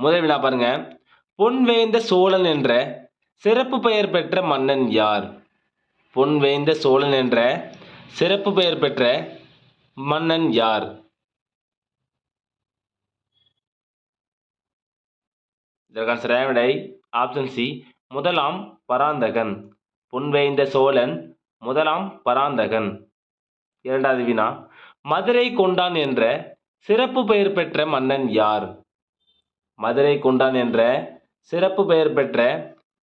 முதல் வினா பாருங்க. பொன்வேய்ந்த சோழன் என்ற சிறப்பு பெயர் பெற்ற மன்னன் யார்? பொன்வேய்ந்த சோழன் என்ற சிறப்பு பெயர் பெற்ற மன்னன் யார்? இதற்கான சரியான விடை ஆப்ஷன் சி, முதலாம் பராந்தகன். பொன்வேய்ந்த சோழன் முதலாம் பராந்தகன். இரண்டாவது வினா, மதுரை கொண்டான் என்ற சிறப்பு பெயர் பெற்ற மன்னன் யார்? மதுரை கொண்டான் என்ற சிறப்பு பெயர் பெற்ற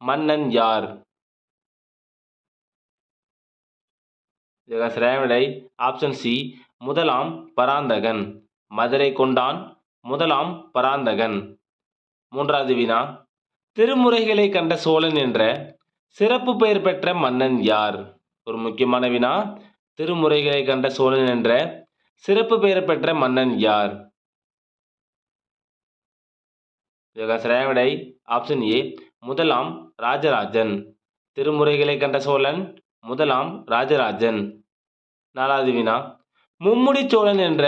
மன்னன் யார்? இதற்கான சரியான விடை ஆப்ஷன் சி, முதலாம் பராந்தகன். மதுரை கொண்டான் முதலாம் பராந்தகன். மூன்றாவது வினா, திருமுறைகளை கண்ட சோழன் என்ற சிறப்பு பெயர் பெற்ற மன்னன் யார்? ஒரு முக்கியமான வினா. திருமுறைகளை கண்ட சோழன் என்ற சிறப்பு பெயர் பெற்ற மன்னன் யார்? இதற்கான சரியான விடை ஆப்ஷன் ஏ, முதலாம் ராஜராஜன். திருமுறைகளை கண்ட சோழன் முதலாம் ராஜராஜன். நாலாவது வினா, மும்முடி சோழன் என்ற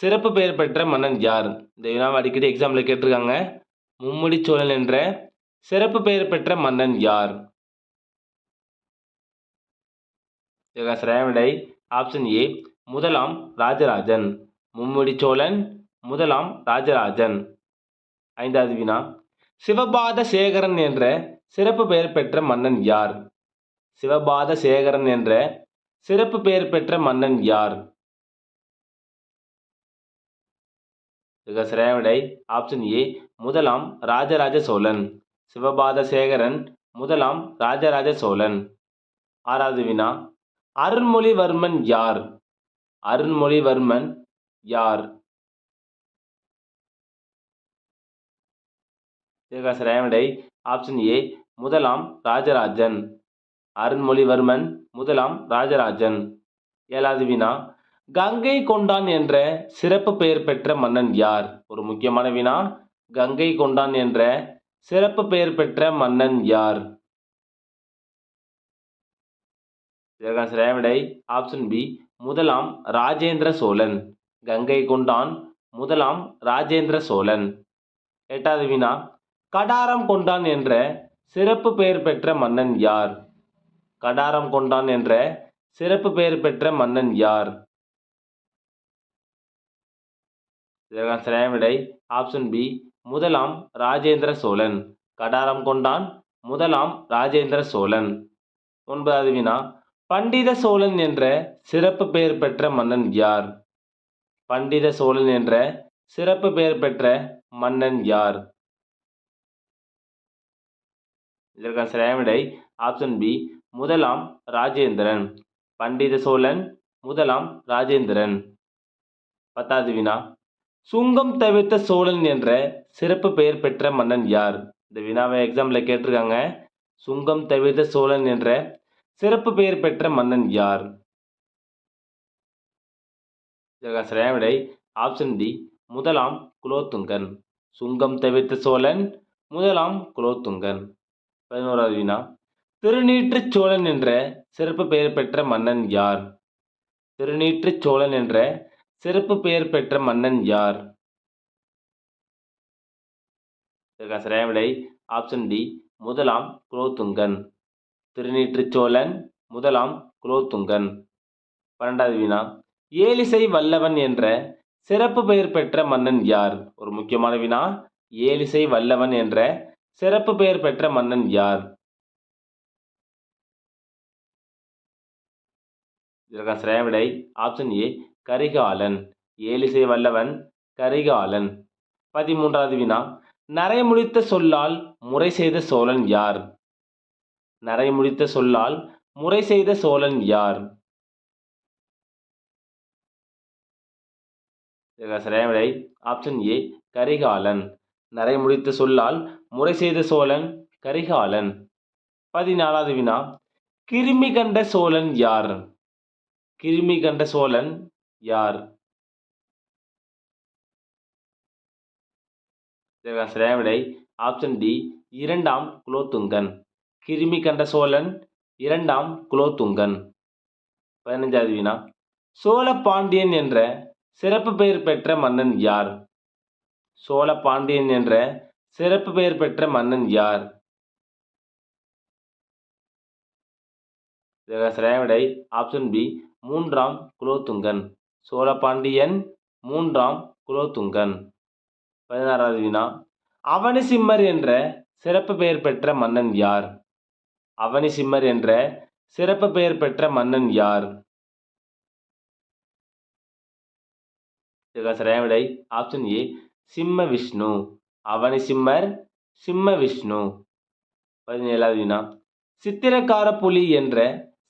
சிறப்பு பெயர் பெற்ற மன்னன் யார்? இந்த வினாவை அடிக்கடி எக்ஸாம்ல கேட்டிருக்காங்க. மும்முடி சோழன் என்ற சிறப்பு பெயர் பெற்ற மன்னன் யார்? இதற்கான சரியான விடை ஆப்ஷன் ஏ, முதலாம் ராஜராஜன். மும்முடி சோழன் முதலாம் ராஜராஜன். ஐந்தாவது வினா, சிவபாத சேகரன் என்ற சிறப்பு பெயர் பெற்ற மன்னன் யார்? சிவபாத சேகரன் என்ற சிறப்பு பெயர் பெற்ற மன்னன் யார்? இதற்கான சரியான விடை ஆப்ஷன் ஏ, முதலாம் ராஜராஜ சோழன். சிவபாத சேகரன் முதலாம் ராஜராஜ சோழன். ஆறாவது வினா, அருண்மொழிவர்மன் யார்? அருண்மொழிவர்மன் யார்? இதற்கான சரியான விடை ஆப்ஷன் ஏ, முதலாம் ராஜராஜன். அருண்மொழிவர்மன் முதலாம் ராஜராஜன். ஏழாவது வினா, கங்கை கொண்டான் என்ற சிறப்பு பெயர் பெற்ற மன்னன் யார்? ஒரு முக்கியமான வினா. கங்கை கொண்டான் என்ற சிறப்பு பெயர் பெற்ற மன்னன் யார்? இதற்கான சரியான விடை ஆப்ஷன் பி, முதலாம் ராஜேந்திர சோழன். கங்கை கொண்டான் முதலாம் ராஜேந்திர சோழன். எட்டாவது வினா, கடாரம் கொண்டான் என்ற சிறப்பு பெயர் பெற்ற மன்னன் யார்? கடாரம் கொண்டான் என்ற சிறப்பு பெயர் பெற்ற மன்னன் யார்? இதற்கான சரியான விடை ஆப்ஷன் பி, முதலாம் ராஜேந்திர சோழன். கடாரம் கொண்டான் முதலாம் ராஜேந்திர சோழன். ஒன்பதாவது வினா, பண்டித சோழன் என்ற சிறப்பு பெயர் பெற்ற மன்னன் யார்? பண்டித சோழன் என்ற சிறப்பு பெயர் பெற்ற மன்னன் யார்? இதற்கான சரியான விடை ஆப்ஷன் பி, முதலாம் ராஜேந்திரன். பண்டித சோழன் முதலாம் ராஜேந்திரன். பத்தாவது வினா, சுங்கம் தவிர்த்த சோழன் என்ற சிறப்பு பெயர் பெற்ற மன்னன் யார்? இந்த வினாவை எக்ஸாம்ல கேட்டிருக்காங்க. சுங்கம் தவிர்த்த சோழன் என்ற சிறப்பு பெயர் பெற்ற மன்னன் யார்? இதற்கான சரியான விடை ஆப்ஷன் டி, முதலாம் குலோத்துங்கன். சுங்கம் தவிர்த்த சோழன் முதலாம் குலோத்துங்கன். 11வது வினா, திருநீற்றுச் சோழன் என்ற சிறப்பு பெயர் பெற்ற மன்னன் யார்? திருநீற்றுச் சோழன் என்ற சிறப்பு பெயர் பெற்ற மன்னன் யார்? இதற்கான சரியான விடை ஆப்ஷன் டி, முதலாம் குலோத்துங்கன். திருநீற்றுச் சோழன் முதலாம் குலோத்துங்கன். 12வது வினா, ஏலிசை வல்லவன் என்ற சிறப்பு பெயர் பெற்ற மன்னன் யார்? ஒரு முக்கியமான வினா. ஏலிசை வல்லவன் என்ற சிறப்பு பெயர் பெற்ற மன்னன் யார்? இதற்கான சரியான விடை ஆப்ஷன் ஏ, கரிகாலன். ஏலிசை வல்லவன் கரிகாலன். 13வது வினா, நரைமுடித்த சொல்லால் முறை செய்த சோழன் யார்? நரைமுடித்த சொல்லால் முறை செய்த சோழன் யார்? இதற்கான சரியான விடை ஆப்ஷன் ஏ, கரிகாலன். நரைமுடித்த சொல்லால் முறை செய்த சோழன் கரிகாலன். 14வது வினா, கிருமி கண்ட சோழன் யார்? கிருமி கண்ட சோழன் யார்? இதற்கான சரியான விடை ஆப்ஷன் டி, இரண்டாம் குலோத்துங்கன். கிருமி கண்ட சோழன் இரண்டாம் குலோத்துங்கன். 15வது வினா, சோழ பாண்டியன் என்ற சிறப்பு பெயர் பெற்ற மன்னன் யார்? சோழ பாண்டியன் என்ற சிறப்பு பெயர் பெற்ற மன்னன் யார்? இதற்கான சரியான விடை ஆப்ஷன் பி, மூன்றாம் குலோத்துங்கன். சோழபாண்டியன் மூன்றாம் குலோத்துங்கன். 16வது வினா, அவனிசிம்மர் என்ற சிறப்பு பெயர் பெற்ற மன்னன் யார்? அவனிசிம்மர் என்ற சிறப்பு பெயர் பெற்ற மன்னன் யார்? இதற்கான சரியான விடை ஆப்ஷன் ஏ, சிம்ம விஷ்ணு. அவனிசிம்மர் சிம்ம விஷ்ணு. 17வது வினா, சித்திரக்கார புலி என்ற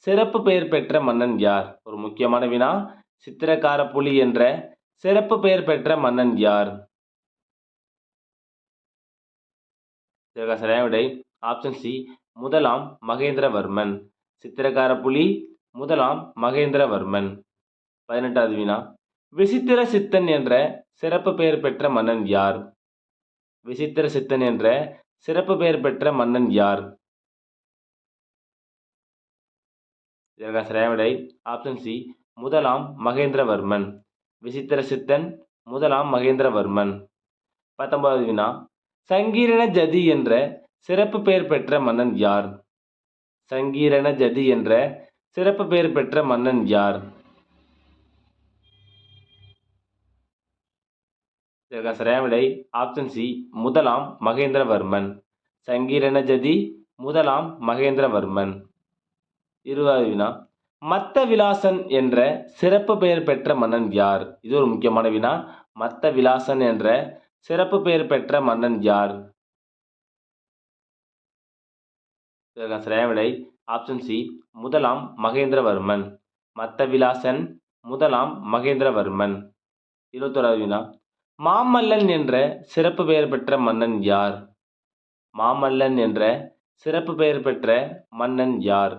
சிறப்பு பெயர் பெற்ற மன்னன் யார்? ஒரு முக்கியமான வினா. சித்திரக்கார புலி என்ற சிறப்பு பெயர் பெற்ற மன்னன் யார்? இதற்கான சரியான விடை ஆப்ஷன் சி, முதலாம் மகேந்திரவர்மன். சித்திரக்கார புலி முதலாம் மகேந்திரவர்மன். 18வது வினா, விசித்திர சித்தன் என்ற சிறப்பு பெயர் பெற்ற மன்னன் யார்? விசித்திர சித்தன் என்ற சிறப்பு பெயர் பெற்ற மன்னன் யார்? இதற்கான சரியான விடை ஆப்ஷன் சி, முதலாம் மகேந்திரவர்மன். விசித்திர சித்தன் முதலாம் மகேந்திரவர்மன். 19வது வினா, சங்கீரண ஜதி என்ற சிறப்பு பெயர் பெற்ற மன்னன் யார்? சங்கீரண ஜதி என்ற சிறப்பு பெயர் பெற்ற மன்னன் யார்? இதற்கான சரியான விடை ஆப்ஷன் சி, முதலாம் மகேந்திரவர்மன். சங்கீரண ஜதி முதலாம் மகேந்திரவர்மன். 20வது வினா, மத்த விலாசன் என்ற சிறப்பு பெயர் பெற்ற மன்னன் யார்? இது ஒரு முக்கியமான வினா. மத்த விலாசன் என்ற சிறப்பு பெயர் பெற்ற மன்னன் யார்? இதற்கான சரியான விடை ஆப்ஷன் சி, முதலாம் மகேந்திரவர்மன். மத்த விலாசன் முதலாம் மகேந்திரவர்மன். 21வது வினா, மாமல்லன் என்ற சிறப்பு பெயர் பெற்ற மன்னன் யார்? மாமல்லன் என்ற சிறப்பு பெயர் பெற்ற மன்னன் யார்?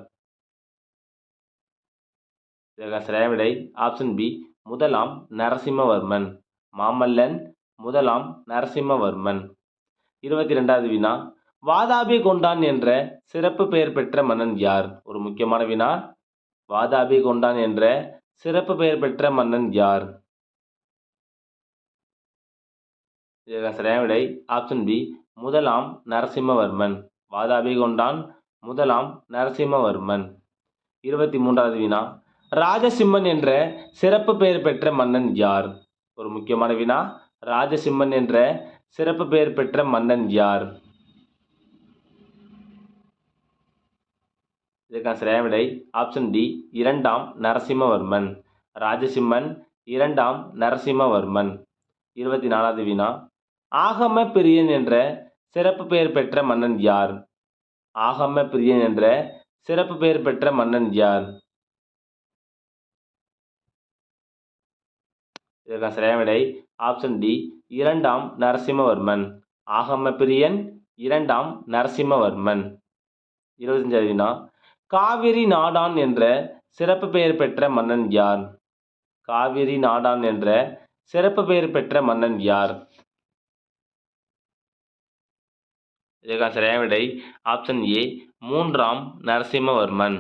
இதற்கான சரியான விடை ஆப்ஷன் பி, முதலாம் நரசிம்மவர்மன். மாமல்லன் முதலாம் நரசிம்மவர்மன். 22வது வினா, வாதாபி கொண்டான் என்ற சிறப்பு பெயர் பெற்ற மன்னன் யார்? ஒரு முக்கியமான வினா. வாதாபி கொண்டான் என்ற சிறப்பு பெயர் பெற்ற மன்னன் யார்? இதற்கான சரியான விடை ஆப்ஷன் பி, முதலாம் நரசிம்மவர்மன். வாதாபி கொண்டான் முதலாம் நரசிம்மவர்மன். 23வது வினா, ராஜசிம்மன் என்ற சிறப்பு பெயர் பெற்ற மன்னன் யார்? ஒரு முக்கியமான வினா. ராஜசிம்மன் என்ற சிறப்பு பெயர் பெற்ற மன்னன் யார்? இதற்கான சரியான விடை ஆப்ஷன் டி, இரண்டாம் நரசிம்மவர்மன். ராஜசிம்மன் இரண்டாம் நரசிம்மவர்மன். 24வது வினா, ஆகம பிரியன் என்ற சிறப்பு பெயர் பெற்ற மன்னன் யார்? ஆகம பிரியன் என்ற சிறப்பு பெயர் பெற்ற மன்னன் யார்? இதற்கான சரியான விடை ஆப்ஷன் டி, இரண்டாம் நரசிம்மவர்மன். ஆகம பிரியன் இரண்டாம் நரசிம்மவர்மன். 25வது வினா, காவிரி நாடான் என்ற சிறப்பு பெயர் பெற்ற மன்னன் யார்? காவிரி நாடான் என்ற சிறப்பு பெயர் பெற்ற மன்னன் யார்? இதற்கான சரியான விடை ஆப்ஷன் ஏ, மூன்றாம் நரசிம்மவர்மன்.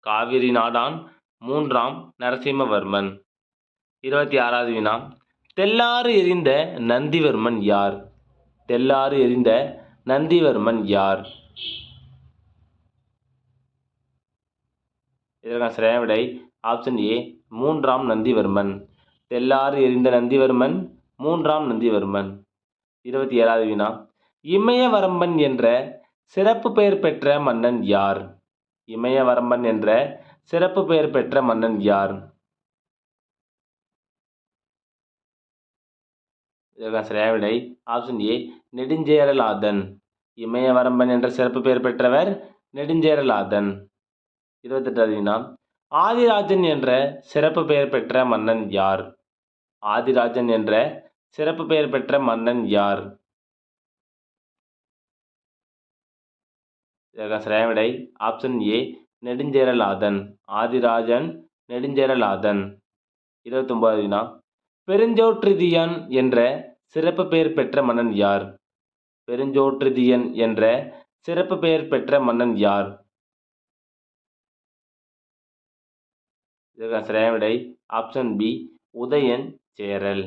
காவிரி நாடான் மூன்றாம் நரசிம்மவர்மன். 26வது வினா, தெல்லாறு எறிந்த நந்திவர்மன் யார்? தெல்லாறு எறிந்த நந்திவர்மன் யார்? இதற்கான சரியான விடை ஆப்ஷன் ஏ, மூன்றாம் நந்திவர்மன். தெல்லாறு எறிந்த நந்திவர்மன் மூன்றாம் நந்திவர்மன். 27வது வினா, இமயவரம்பன் என்ற சிறப்பு பெயர் பெற்ற மன்னன் யார்? இமயவரம்பன் என்ற சிறப்பு பெயர் பெற்ற மன்னன் யார்? இதற்கான சரியான விடை ஆப்ஷன் ஏ, நெடுஞ்சேரலாதன். இமயவரம்பன் என்ற சிறப்பு பெயர் பெற்றவர் நெடுஞ்சேரலாதன். 28வது வினா, ஆதிராஜன் என்ற சிறப்பு பெயர் பெற்ற மன்னன் யார்? ஆதிராஜன் என்ற சிறப்பு பெயர் பெற்ற மன்னன் யார்? இதற்கான சரியான விடை ஆப்ஷன் ஏ, நெடுஞ்சேரலாதன். ஆதிராஜன் நெடுஞ்சேரலாதன். 29வது வினா, பெருஞ்சோற்றுதியன் என்ற சிறப்பு பெயர் பெற்ற மன்னன் யார்? பெருஞ்சோற்றுதியன் என்ற சிறப்பு பெயர் பெற்ற மன்னன் யார்? இதற்கான சரியான விடை ஆப்ஷன் பி, உதயன் சேரல்.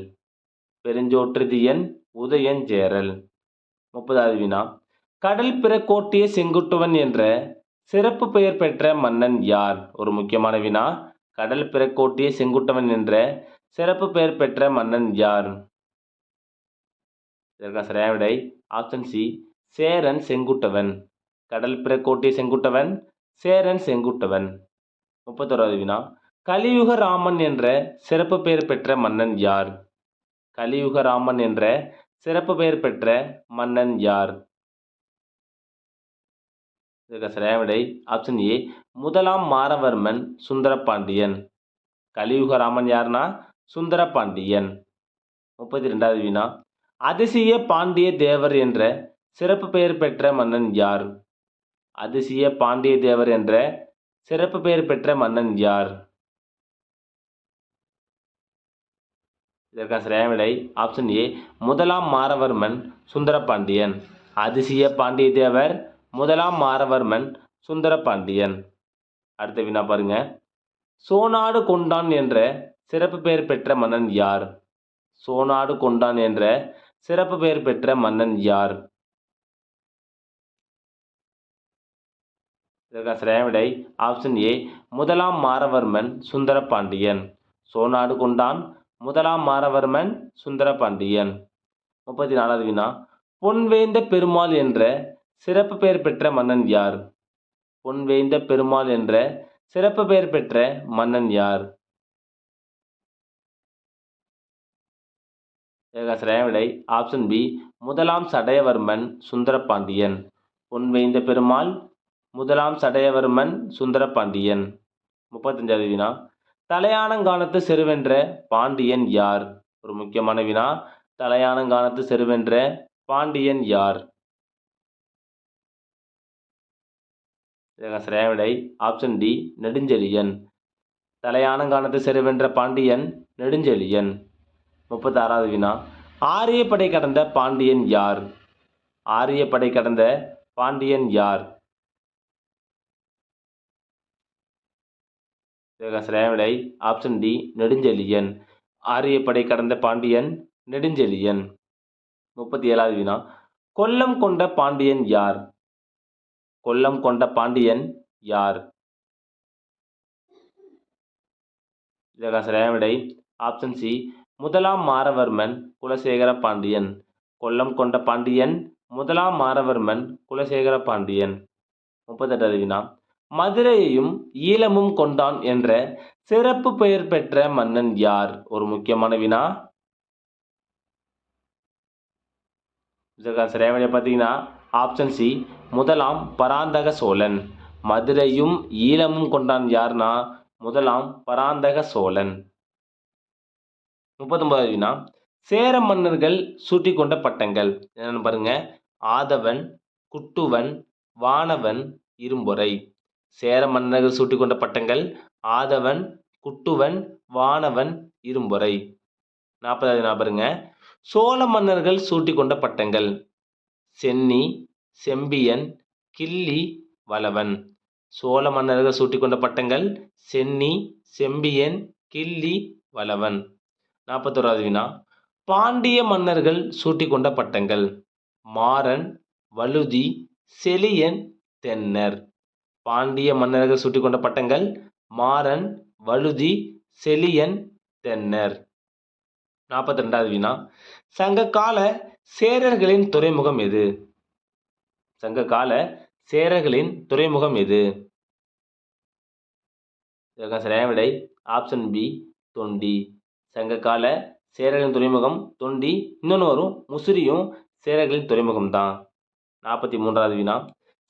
பெருஞ்சோற்றுதியன் உதயன் சேரல். 30வது வினா கடல் பிறக்கோட்டிய செங்குட்டுவன் என்ற சிறப்பு பெயர் பெற்ற மன்னன் யார்? ஒரு முக்கியமான வினா. கடல் பிறக்கோட்டிய செங்குட்டுவன் என்ற சிறப்பு பெயர் பெற்ற மன்னன் யார்? இதற்கான சரியான விடை ஆப்ஷன் சி சேரன் செங்குட்டுவன். கடல் பிறக்கோட்டிய செங்குட்டுவன் சேரன் செங்குட்டுவன். 31வது வினா கலியுக ராமன் என்ற சிறப்பு பெயர் பெற்ற மன்னன் யார்? கலியுக ராமன் என்ற சிறப்பு பெயர் பெற்ற மன்னன் யார்? இதற்கான சரியான விடை ஆப்ஷன் ஏ முதலாம் மாறவர்மன் சுந்தரபாண்டியன். கலியுக ராமன் யாருன்னா சுந்தரபாண்டியன். 32வது வினா அதிசய பாண்டிய தேவர் என்ற சிறப்பு பெயர் பெற்ற மன்னன் யார்? அதிசய பாண்டிய தேவர் என்ற சிறப்பு பெயர் பெற்ற மன்னன் யார்? இதற்கான சரியான விடை ஆப்ஷன் ஏ முதலாம் மாறவர்மன் சுந்தரபாண்டியன். அதிசய பாண்டிய தேவர் முதலாம் மாறவர்மன் சுந்தரபாண்டியன். அடுத்த வினா பாருங்க. சோனாடு கொண்டான் என்ற சிறப்பு பெயர் பெற்ற மன்னன் யார்? சோனாடு கொண்டான் என்ற சிறப்பு பெயர் பெற்ற மன்னன் யார்? இதற்கான சரியான விடை ஆப்ஷன் ஏ முதலாம் மாறவர்மன் சுந்தரபாண்டியன். சோனாடு கொண்டான் முதலாம் மாறவர்மன் சுந்தரபாண்டியன். 34வது வினா பொன்வேய்ந்த பெருமாள் என்ற சிறப்பு பெயர் பெற்ற மன்னன் யார்? பொன்வேய்ந்த பெருமாள் என்ற சிறப்பு பெயர் பெற்ற மன்னன் யார்? இதற்கான சரியான விடை ஆப்ஷன் பி முதலாம் சடையவர்மன் சுந்தரபாண்டியன். பொன்வேய்ந்த பெருமாள் முதலாம் சடையவர்மன் சுந்தரபாண்டியன். 35வது வினா தலையானங்கானத்து செருவென்ற பாண்டியன் யார்? ஒரு முக்கியமான வினா. தலையானங்கானத்து செருவென்ற பாண்டியன் யார்? இதற்கான சரியான விடை ஆப்ஷன் டி நெடுஞ்செழியன். தலையானங்கானத்து செருவென்ற பாண்டியன் நெடுஞ்செழியன். 36வது வினா ஆரியப்படை கடந்த பாண்டியன் யார்? ஆரியப்படை கடந்த பாண்டியன் யார்? இதற்கான சரியான விடை ஆப்ஷன் டி நெடுஞ்செழியன். ஆரியப்படை கடந்த பாண்டியன் நெடுஞ்செழியன். 37வது வினா கொல்லம் கொண்ட பாண்டியன் யார்? கொல்லம் கொண்ட பாண்டியன் யார்? இதற்கான சரியான விடை ஆப்ஷன் சி முதலாம் மாறவர்மன் குலசேகர பாண்டியன். கொல்லம் கொண்ட பாண்டியன் முதலாம் மாறவர்மன் குலசேகர பாண்டியன். 38வது வினா மதுரையையும் ஈழமும் கொண்டான் என்ற சிறப்பு பெயர் பெற்ற மன்னன் யார்? ஒரு முக்கியமான வினா. இதற்கான சரியான விடை பார்த்தீங்கன்னா ஆப்ஷன் சி முதலாம் பராந்தக சோழன். மதுரையும் ஈழமும் கொண்டான் யார்னா முதலாம் பராந்தக சோழன். 39வது வினா சேர மன்னர்கள் சூட்டிக் கொண்ட பட்டங்கள் என்னன்னு பாருங்க. ஆதவன், குட்டுவன், வானவன், இரும்பொறை. சேர மன்னர்கள் சூட்டிக் கொண்ட பட்டங்கள் ஆதவன், குட்டுவன், வானவன், இரும்பொறை. 40வது வினா பாருங்க. சோழ மன்னர்கள் சூட்டிக் கொண்ட பட்டங்கள் சென்னி, செம்பியன், கிள்ளி, வளவன். சோழ மன்னர்கள் சூட்டிக் கொண்ட பட்டங்கள் சென்னி, செம்பியன், கிள்ளி, வளவன். 41வது வினா பாண்டிய மன்னர்கள் சூட்டிக் கொண்ட பட்டங்கள் மாறன், வழுதி, செழியன், தென்னர். பாண்டிய மன்னர்கள் சூட்டிக் கொண்ட பட்டங்கள் மாறன், வழுதி, செழியன், தென்னர். 42வது வினா சங்ககால சேரர்களின் துறைமுகம் எது? சங்ககால சேரர்களின் துறைமுகம் எது? இதற்கான சரியான விடை ஆப்ஷன் பி தொண்டி. சங்ககால சேரர்களின் துறைமுகம் தொண்டி. இன்னொன்று வரும் முசிறியும் சேரர்களின் துறைமுகம் தான். 43வது வினா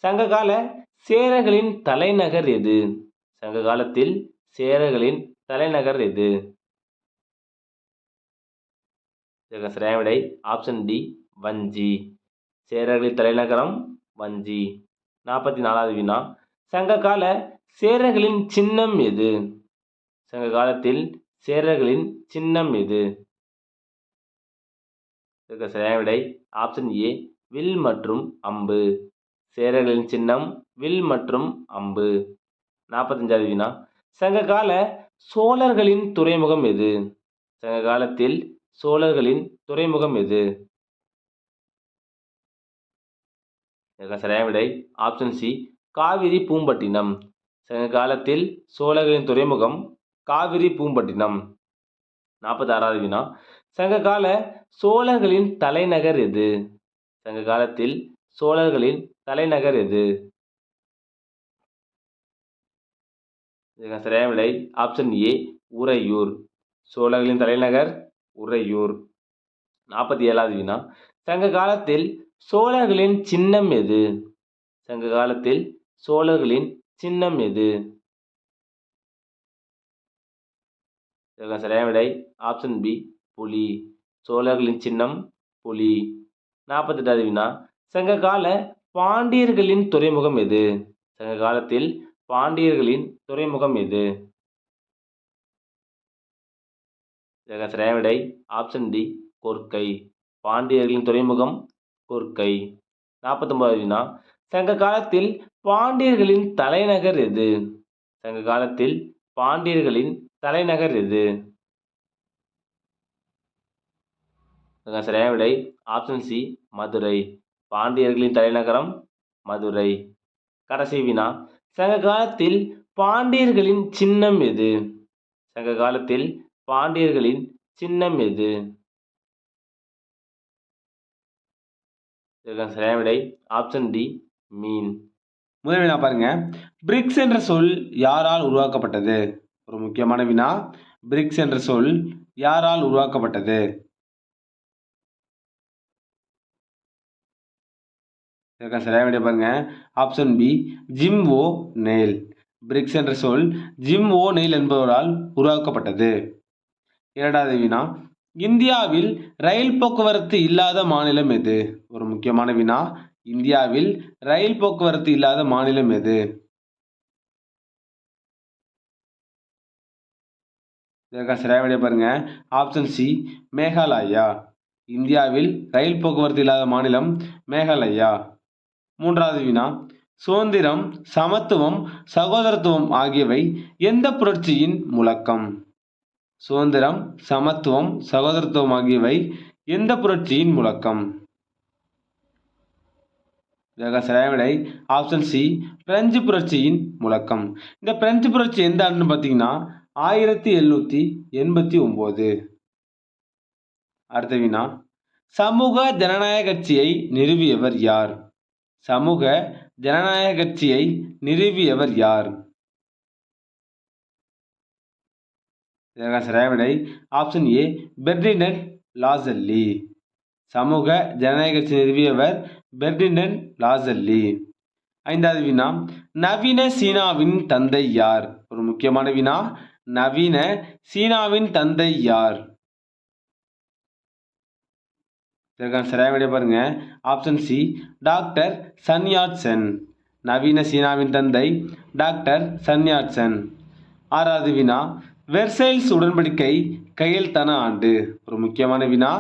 சங்ககால சேரர்களின் தலைநகர் எது? சங்க காலத்தில் சேரர்களின் தலைநகர் எது? இதற்கான சரியான விடை ஆப்ஷன் டி வஞ்சி. சேரர்களின் தலைநகரம் வஞ்சி. 44வது வினா சங்ககால சேரர்களின் சின்னம் எது? சங்க காலத்தில் சேரர்களின் சின்னம் எது? இதற்கு சரியான விடை ஆப்ஷன் ஏ வில் மற்றும் அம்பு. சேரர்களின் சின்னம் வில் மற்றும் அம்பு. 45வது வினா சங்ககால சோழர்களின் துறைமுகம் எது? சங்க காலத்தில் சோழர்களின் துறைமுகம் எது? இதற்கான சரியான விடை ஆப்ஷன் சி காவிரி பூம்பட்டினம். சங்க காலத்தில் சோழர்களின் துறைமுகம் காவிரி பூம்பட்டினம். 46வது வினா சங்ககால சோழர்களின் தலைநகர் எது? சங்க காலத்தில் சோழர்களின் தலைநகர் எது? இதற்கான சரியான விடை ஆப்ஷன் ஏ உறையூர். சோழர்களின் தலைநகர் உறையூர். 47வது வினா சங்க காலத்தில் சோழர்களின் சின்னம் எது? சங்க காலத்தில் சோழர்களின் சின்னம் எது? இதற்கான சரியான விடை ஆப்ஷன் பி புலி. சோழர்களின் சின்னம் புலி. 48வது வினா சங்க கால பாண்டியர்களின் துறைமுகம் எது? சங்க காலத்தில் பாண்டியர்களின் துறைமுகம் எது? இதற்கான சரியான விடை ஆப்ஷன் டி கொர்க்கை. பாண்டியர்களின் துறைமுகம் கொர்க்கை. 49வது வினா சங்க காலத்தில் பாண்டியர்களின் தலைநகர் எது? சங்க காலத்தில் பாண்டியர்களின் தலைநகர் எது? இதற்கான சரியான விடை ஆப்ஷன் சி மதுரை. பாண்டியர்களின் தலைநகரம் மதுரை. கடைசி வினா சங்க காலத்தில் பாண்டியர்களின் சின்னம் எது? சங்க காலத்தில் பாண்டியர்களின் சின்னம் எது? இதற்கான சரியான விடை ஆப்ஷன் டி மீன். முதல் வினா பாருங்க, பிரிக்ஸ் என்ற சொல் யாரால் உருவாக்கப்பட்டது? ஒரு முக்கியமான வினா, பிரிக்ஸ் என்ற சொல் யாரால் உருவாக்கப்பட்டது? இதற்கான சரியான விடை பாருங்க ஆப்ஷன் பி ஜிம் ஓ நெயில். பிரிக்ஸ் என்ற சொல் ஜிம் ஓ நெயில் என்பவரால் உருவாக்கப்பட்டது. இரண்டாவது வினா இந்தியாவில் ரயில் போக்குவரத்து இல்லாத மாநிலம் எது? ஒரு முக்கியமான வினா, இந்தியாவில் ரயில் போக்குவரத்து இல்லாத மாநிலம் எது? இதற்கான சரியான விடை பாருங்க ஆப்ஷன் சி மேகாலயா. இந்தியாவில் ரயில் போக்குவரத்து இல்லாத மாநிலம் மேகாலயா. மூன்றாவது வினா சுதந்திரம், சமத்துவம், சகோதரத்துவம் ஆகியவை எந்த புரட்சியின் முழக்கம்? சுதந்திரம், சமத்துவம், சகோதரத்துவம் ஆகியவை எந்த புரட்சியின் முழக்கம்? இதற்கான சரியான விடை ஆப்ஷன் சி பிரெஞ்சு புரட்சியின் முழக்கம். இந்த பிரெஞ்சு புரட்சி எந்த ஆண்டுன்னு பார்த்தீங்கன்னா 1789. அடுத்த வினா சமூக ஜனநாயக கட்சியை நிறுவியவர் யார்? சமூக ஜனநாயக கட்சியை நிறுவியவர் யார்? இதற்கான சரியான விடை ஆப்ஷன் ஏ பெர்டினண்ட் லாசல்லி. சமூக ஜனநாயக கட்சி நிறுவியவர் பெர்டினண்ட் லாசல்லி. ஐந்தாவது வினா நவீன சீனாவின் தந்தை யார்? ஒரு முக்கியமான வினா, நவீன சீனாவின் தந்தை யார்? இதற்கான சரியான விடை பாருங்க option C doctor Sun Yat Sen. நவீன சீனாவின் தந்தை டாக்டர் சன் யாட் சென். ஆறாவது வினா வெர்சைல்ஸ் உடன்படிக்கை கையெழுத்தான ஆண்டு? ஒரு முக்கியமான வினா,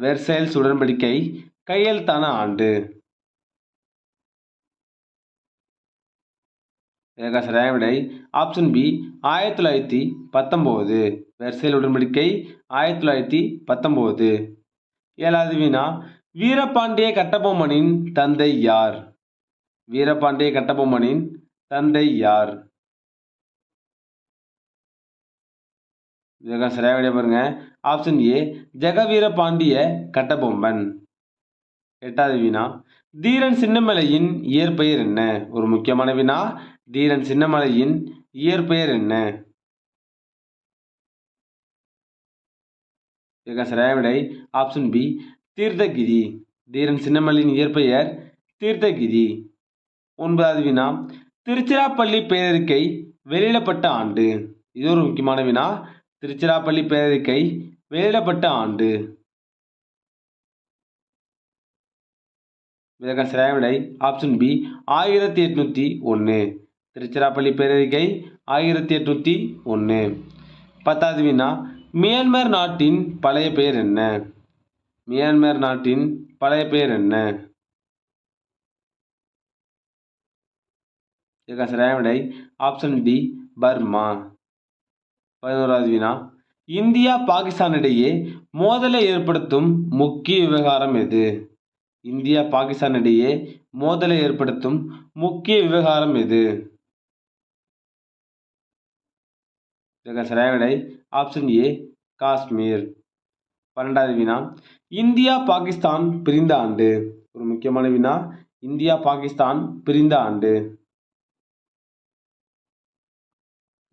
வெர்சைல்ஸ் உடன்படிக்கை கையெழுத்தான ஆண்டு? இதற்கான சரியான விடை ஆப்ஷன் பி 1919. வெர்சைல் உடன்படிக்கை 1919. ஏழாவது வினா வீரபாண்டிய கட்டபொம்மனின் தந்தை யார்? வீரபாண்டிய கட்டபொம்மனின் தந்தை யார்? இதற்கான சரியான விடை பாருங்க ஆப்ஷன் ஏ ஜெகவீரபாண்டிய கட்டபொம்மன். எட்டாவது வினா தீரன் சின்னமலையின் இயற்பெயர் என்ன? ஒரு முக்கியமான வினா, தீரன் சின்னமலையின் இயற்பெயர் என்ன? இதற்கான சரியான விடை ஆப்ஷன் பி தீர்த்தகிரி. தீரன் சின்னமலையின் இயற்பெயர் தீர்த்தகிரி. ஒன்பதாவது வினா திருச்சிராப்பள்ளி பேரறிக்கை வெளியிடப்பட்ட ஆண்டு? இது ஒரு முக்கியமான வினா, திருச்சிராப்பள்ளி பேரறிக்கை வெளியிடப்பட்ட ஆண்டு? இதற்கான சரியான விடை ஆப்ஷன் பி 1801. திருச்சிராப்பள்ளி பேரறிக்கை 1801. பத்தாவது வினா மியான்மர் நாட்டின் பழைய பெயர் என்ன? மியான்மர் நாட்டின் பழைய பெயர் என்ன? இதற்கான சரியான விடை ஆப்ஷன் டி பர்மா. 11வது வினா இந்தியா பாகிஸ்தான் இடையே மோதலை ஏற்படுத்தும் முக்கிய விவகாரம் எது? இந்தியா பாகிஸ்தான் இடையே மோதலை ஏற்படுத்தும் முக்கிய விவகாரம் எது? இதற்கான சரியான விடை ஆப்ஷன் ஏ காஷ்மீர். 12வது வினா இந்தியா பாகிஸ்தான் பிரிந்த ஆண்டு. ஒரு முக்கியமான வினா, இந்தியா பாகிஸ்தான் பிரிந்த ஆண்டு.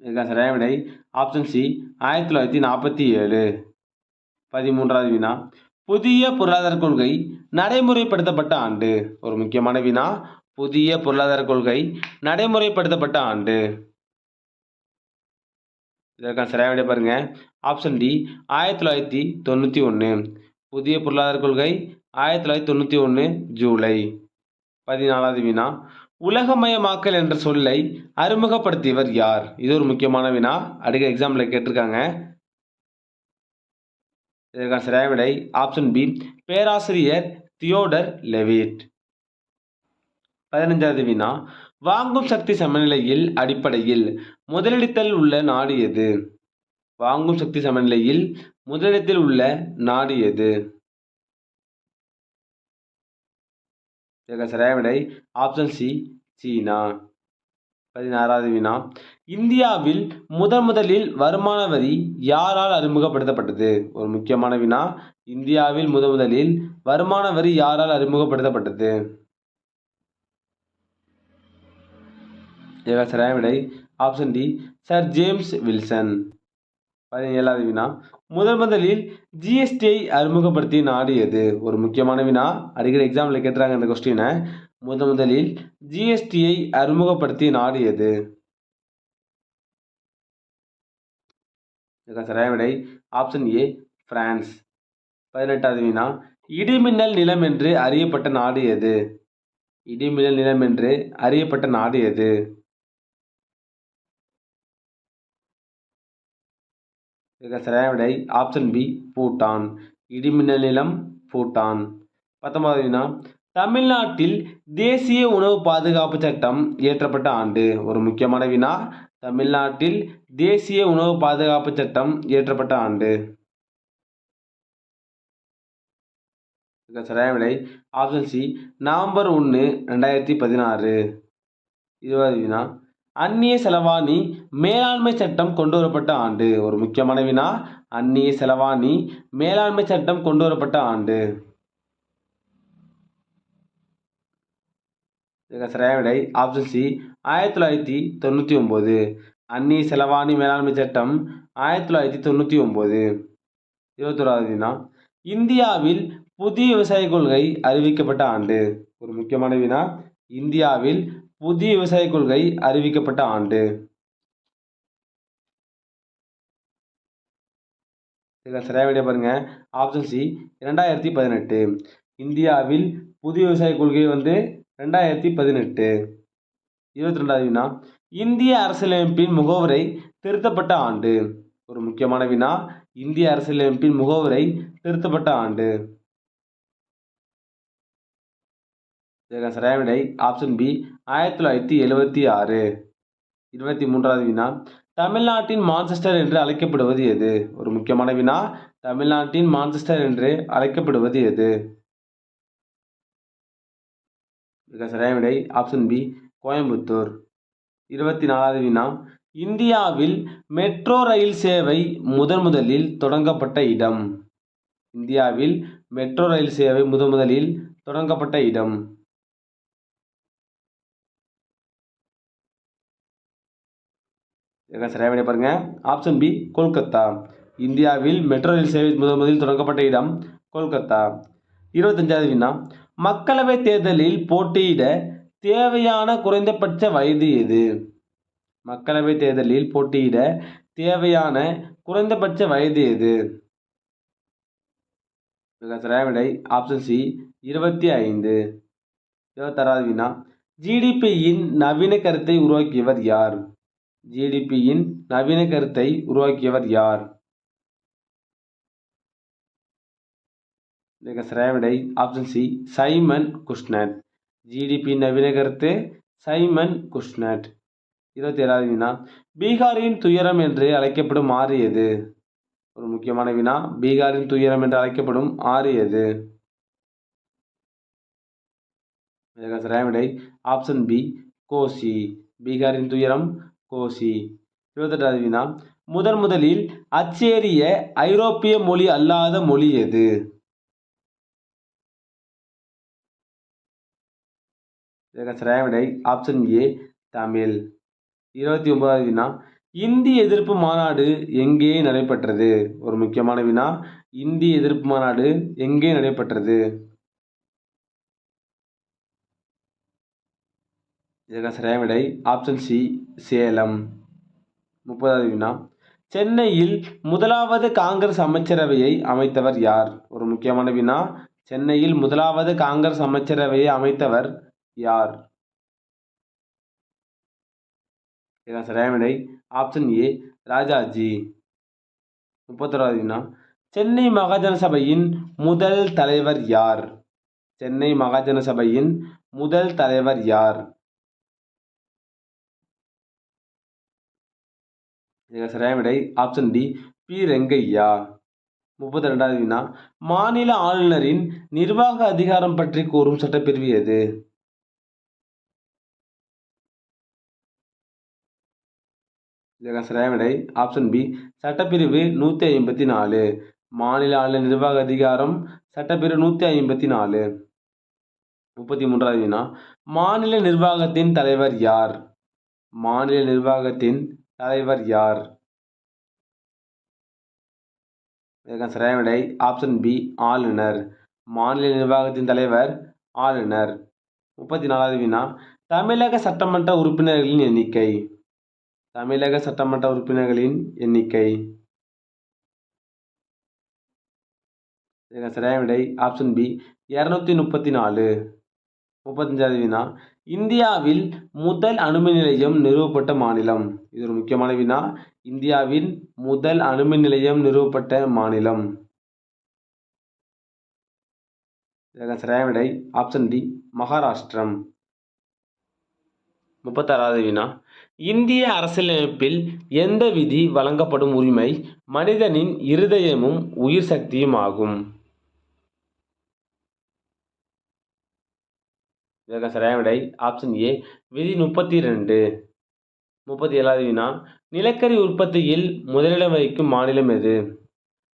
இதற்கான சரியான விடை ஆப்ஷன் சி 1947. 13வது வினா புதிய பொருளாதார கொள்கை நடைமுறைப்படுத்தப்பட்ட ஆண்டு. ஒரு முக்கியமான வினா, புதிய பொருளாதார கொள்கை நடைமுறைப்படுத்தப்பட்ட ஆண்டு. இதற்கான சரியான விடை பாருங்க ஆப்ஷன் டி 1991. புதிய பொருளாதார கொள்கை 1991 ஜூலை. 14வது வினா உலகமயமாக்கல் என்ற சொல்லை அறிமுகப்படுத்தியவர் யார்? இது ஒரு முக்கியமான வினா, அடிக்கடி எக்ஸாம்ல கேட்டிருக்காங்க. இதற்கான சரியான விடை ஆப்ஷன் பி பேராசிரியர் தியோடர் லெவிட். 15வது வினா வாங்கும் சக்தி சமநிலையில் அடிப்படையில் முதலிடத்தில் உள்ள நாடு எது? வாங்கும் சக்தி சமநிலையில் முதலிடத்தில் உள்ள நாடு எது? இதற்கான சரியான விடை ஆப்ஷன் சி சீனா. 16வது வினா இந்தியாவில் முதலில் வருமான வரி யாரால் அறிமுகப்படுத்தப்பட்டது? ஒரு முக்கியமான வினா, இந்தியாவில் முதலில் வருமான வரி யாரால் அறிமுகப்படுத்தப்பட்டது? இதற்கான சரியான விடை option D sir James Wilson. 17வது வினா முதலில் ஜிஎஸ்டியை அறிமுகப்படுத்திய நாடு எது? ஒரு முக்கியமான வினா, அடிக்கடி எக்ஸாம்ல கேட்டுறாங்க இந்த கொஸ்டினை. முதலில் ஜிஎஸ்டியை அறிமுகப்படுத்திய நாடு எது? இதற்கான சரியான விடை ஆப்ஷன் ஏ பிரான்ஸ். 18வது வினா இடிமின்னல் நிலம் என்று அறியப்பட்ட நாடு எது? இடிமின்னல் நிலம் என்று அறியப்பட்ட நாடு எது? இதற்கான சரியான விடை ஆப்ஷன் பி பூட்டான். இடிமின்னல் நிலம் பூட்டான். 19வது வினா தமிழ்நாட்டில் தேசிய உணவு பாதுகாப்பு சட்டம் இயற்றப்பட்ட ஆண்டு. ஒரு முக்கியமான வினா, தமிழ்நாட்டில் தேசிய உணவு பாதுகாப்பு சட்டம் இயற்றப்பட்ட ஆண்டு. இதற்கான சரியான விடை ஆப்ஷன் சி நவம்பர் 1, 2016. 20வது வினா அந்நிய செலவாணி மேலாண்மை சட்டம் கொண்டு வரப்பட்ட ஆண்டு. ஒரு முக்கியமான வினா, அந்நிய செலவாணி மேலாண்மை சட்டம் கொண்டு வரப்பட்ட ஆண்டு. இதற்கான சரியான விடை ஆப்ஷன் சி 1999. அந்நிய செலவாணி மேலாண்மை சட்டம் 1999. 21வது வினா இந்தியாவில் புதிய விவசாய கொள்கை அறிவிக்கப்பட்ட ஆண்டு. ஒரு முக்கியமான வினா, இந்தியாவில் புதிய விவசாய கொள்கை அறிவிக்கப்பட்ட ஆண்டு. இதற்கான சரியான விடை பாருங்க ஆப்ஷன் சி 2018. இந்தியாவில் புதிய விவசாய கொள்கை 2018. 22வது வினா இந்திய அரசியலமைப்பின் முகவுரை திருத்தப்பட்ட ஆண்டு. ஒரு முக்கியமான வினா, இந்திய அரசியலமைப்பின் முகவுரை திருத்தப்பட்ட ஆண்டு. இதற்கான சரியான விடை ஆப்ஷன் பி 1976. 23வது வினா தமிழ்நாட்டின் மான்செஸ்டர் என்று அழைக்கப்படுவது எது? ஒரு முக்கியமான வினா, தமிழ்நாட்டின் மான்செஸ்டர் என்று அழைக்கப்படுவது எது? இதற்கான சரியான விடை ஆப்ஷன் பி கோயம்புத்தூர். 24வது வினா இந்தியாவில் மெட்ரோ ரயில் சேவை முதலில் தொடங்கப்பட்ட இடம். இந்தியாவில் மெட்ரோ ரயில் சேவை முதலில் தொடங்கப்பட்ட இடம். இதற்கான சரியான விடை பாருங்க ஆப்ஷன் பி கொல்கத்தா. இந்தியாவில் மெட்ரோ ரயில் சேவை முதலில் தொடங்கப்பட்ட இடம் கொல்கத்தா. 25வது வினா மக்களவைத் தேர்தலில் போட்டியிட தேவையான குறைந்தபட்ச வயது எது? மக்களவைத் தேர்தலில் போட்டியிட தேவையான குறைந்தபட்ச வயது எது? இதற்கான சரியான விடை ஆப்ஷன் சி 25. 26வது வினா ஜிடிபியின் நவீன கருத்தை உருவாக்கியவர் யார்? ஜிடிபியின் நவீன கருத்தை உருவாக்கியவர் யார்? இதற்கான சரியான விடை ஆப்ஷன் சி சைமன் குஷ்னட். ஜிடிபி நவீன கருத்து சைமன் குஷ்னட். 27வது வினா பீகாரின் துயரம் என்று அழைக்கப்படும் ஆறு எது? ஒரு முக்கியமான வினா, பீகாரின் துயரம் என்று அழைக்கப்படும் ஆறு எது? இதற்கு சரியான விடை ஆப்ஷன் பி கோசி. பீகாரின் துயரம் கோசி. 28வது வினா முதலில் அச்சேறிய ஐரோப்பிய மொழி அல்லாத மொழி எது? இதற்கு சரியான விடை ஆப்ஷன் ஏ தமிழ். 29வது வினா இந்தி எதிர்ப்பு மாநாடு எங்கே நடைபெற்றது? ஒரு முக்கியமான வினா. இந்தி எதிர்ப்பு மாநாடு எங்கே நடைபெற்றது? இதற்கு சரியான விடை ஆப்ஷன் சி சேலம். 30வது வினா சென்னையில் முதலாவது காங்கிரஸ் அமைச்சரவையை அமைத்தவர் யார்? ஒரு முக்கியமான வினா. சென்னையில் முதலாவது காங்கிரஸ் அமைச்சரவையை அமைத்தவர் யார்? இதற்கு சரியான விடை ஆப்ஷன் ஏ ராஜாஜி. 31வது வினா சென்னை மகாஜன சபையின் முதல் தலைவர் யார்? சென்னை மகாஜன சபையின் முதல் தலைவர் யார்? இதற்கு சரியான விடை ஆப்ஷன் டி பி ரெங்கையா. 32வது வினா மாநில ஆளுநரின் நிர்வாக அதிகாரம் பற்றி கூறும் சட்டப்பிரிவு எது? இதற்கு சரியான விடை ஆப்ஷன் பி சட்டப்பிரிவு 154. மாநில ஆளுநர் நிர்வாக அதிகாரம் சட்டப்பிரிவு 154. 33வது வினா மாநில நிர்வாகத்தின் தலைவர் யார்? மாநில நிர்வாகத்தின் தலைவர் யார்? இதற்கு சரியான விடை ஆப்ஷன் பி ஆளுநர். மாநில நிர்வாகத்தின் தலைவர் ஆளுநர். 34வது வினா தமிழக சட்டமன்ற உறுப்பினர்களின் எண்ணிக்கை. தமிழக சட்டமன்ற உறுப்பினர்களின் எண்ணிக்கை. இதற்கு சரியான விடை ஆப்ஷன் பி 234. 35வது வினா இந்தியாவில் முதல் அணுமின் நிலையம் நிறுவப்பட்ட மாநிலம். இது ஒரு முக்கியமான வினா. இந்தியாவில் முதல் அணுமின் நிலையம் நிறுவப்பட்ட மாநிலம். இதற்கு சரியான விடை ஆப்ஷன் டி மகாராஷ்டிரம். 36வது வினா இந்திய அரசியலமைப்பில் எந்த விதி வழங்கப்படும் உரிமை மனிதனின் இருதயமும் உயிர் சக்தியும் ஆகும்? இதற்கு சரியான விடை ஆப்ஷன் ஏ விதி 32. 37வது வினா நிலக்கரி உற்பத்தியில் முதலிடம் வகிக்கும் மாநிலம் எது?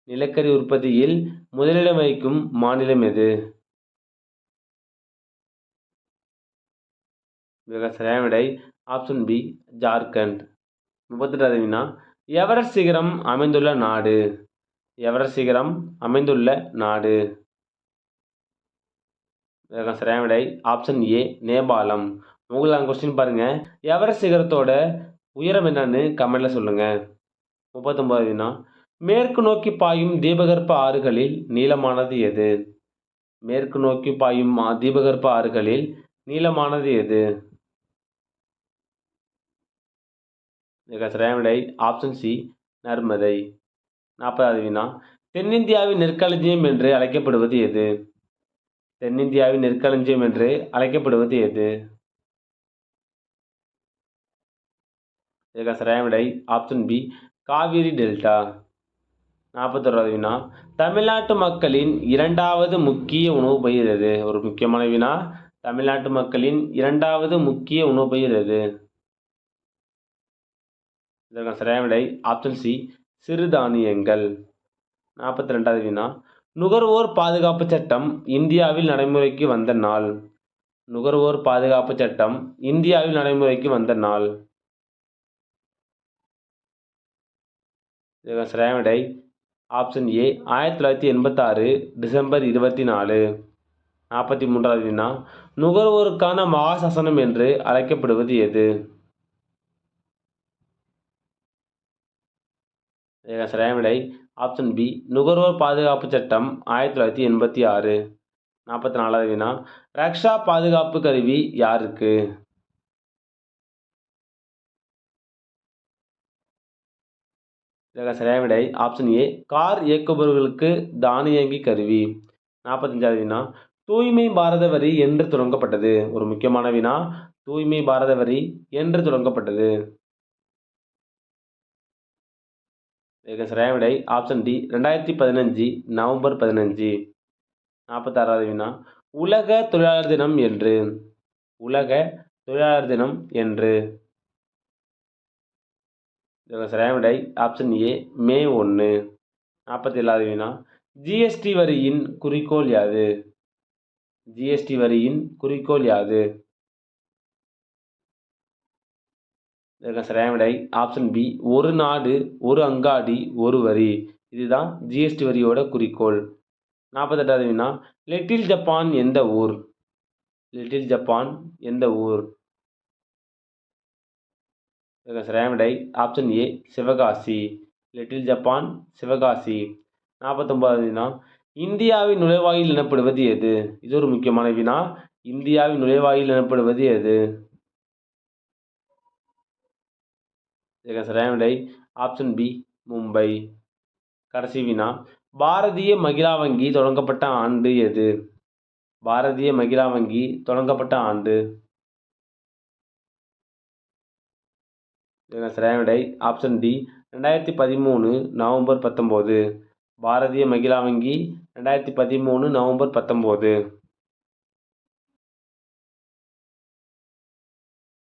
நிலக்கரி உற்பத்தியில் முதலிடம் வகிக்கும் மாநிலம் எது? இதற்கு சரியான விடை ஆப்ஷன் பி ஜார்க்கண்ட். 38வது வினா எவரெஸ்ட் சிகரம் அமைந்துள்ள நாடு. எவரெஸ்ட் சிகரம் அமைந்துள்ள நாடு. இதற்கு சரியான விடை ஆப்ஷன் ஏ நேபாளம். உங்களுக்கு கொஸ்டின் பாருங்க. எவரெஸ்ட் சிகரத்தோட உயரம் என்னன்னு கமெண்ட்ல சொல்லுங்க. 39வது வினா மேற்கு நோக்கி பாயும் தீபகற்ப ஆறுகளில் நீளமானது எது? மேற்கு நோக்கி பாயும் தீபகற்ப ஆறுகளில் நீளமானது எது? இதற்கு சரியான விடை ஆப்ஷன் சி நர்மதை. 40வது வினா தென்னிந்தியாவின் நெற்களஞ்சியம் என்று அழைக்கப்படுவது எது? தென்னிந்தியாவின் நெற்களஞ்சியம் என்று அழைக்கப்படுவது எது? இதற்கு சரியான விடை ஆப்ஷன் பி காவிரி டெல்டா. 41வது வினா தமிழ்நாட்டு மக்களின் இரண்டாவது முக்கிய உணவு பயிர் எது? ஒரு முக்கியமான வினா. தமிழ்நாட்டு மக்களின் இரண்டாவது முக்கிய உணவு பயிர் எது? இதற்கு சரியான விடை ஆப்ஷன் சி சிறுதானியங்கள். 42வது வினா நுகர்வோர் பாதுகாப்பு சட்டம் இந்தியாவில் நடைமுறைக்கு வந்த நாள். நுகர்வோர் பாதுகாப்பு சட்டம் இந்தியாவில் நடைமுறைக்கு வந்த நாள். இதற்கு சரியான விடை ஆப்ஷன் ஏ 1986 டிசம்பர் 24. 43வது வினா நுகர்வோருக்கான மகாசாசனம் என்று அழைக்கப்படுவது எது? இதற்கு சரியான விடை ஆப்ஷன் பி நுகர்வோர் பாதுகாப்பு சட்டம் 1986. 44வது வினா ரக்ஷா பாதுகாப்பு கருவி யாருக்கு? இதற்கு சரியான விடை ஆப்ஷன் ஏ கார் இயக்குபவர்களுக்கு தானியங்கி கருவி. 45வது வினா தூய்மை பாரத வரி என்று தொடங்கப்பட்டது. ஒரு முக்கியமான வினா. தூய்மை பாரத வரி என்று தொடங்கப்பட்டது. இதற்கு சரியான விடை ஆப்ஷன் டி 2015 நவம்பர் 15. 46வது வினா உலக தொழிலாளர் தினம் என்று. உலக தொழிலாளர் தினம் என்று? இதற்கு சரியான விடை ஆப்ஷன் ஏ மே 1. 47வது வினா ஜிஎஸ்டி வரியின் குறிக்கோள் யாது? ஜிஎஸ்டி வரியின் குறிக்கோள் யாது? இதற்கு சரியான விடை ஆப்ஷன் பி ஒரு நாடு ஒரு அங்காடி ஒரு வரி. இதுதான் ஜிஎஸ்டி வரியோட குறிக்கோள். 48வது வினா லிட்டில் ஜப்பான் எந்த ஊர்? லிட்டில் ஜப்பான் எந்த ஊர்? இதற்கு சரியான விடை option A Sivakasi. Little Japan Sivakasi. 49வது வினா இந்தியாவின் நுழைவாயில் எனப்படுவது எது? இது ஒரு முக்கியமான வினா. இந்தியாவின் நுழைவாயில் எனப்படுவது எது? இதற்கு சரியான விடை ஆப்ஷன் பி மும்பை. கடைசி வினா பாரதிய மகிழா வங்கி தொடங்கப்பட்ட ஆண்டு எது? பாரதிய மகிழா வங்கி தொடங்கப்பட்ட ஆண்டு? இதற்கு சரியான விடை ஆப்ஷன் டி 2013 நவம்பர் 19. பாரதிய மகிழா வங்கி 2013 நவம்பர் 19.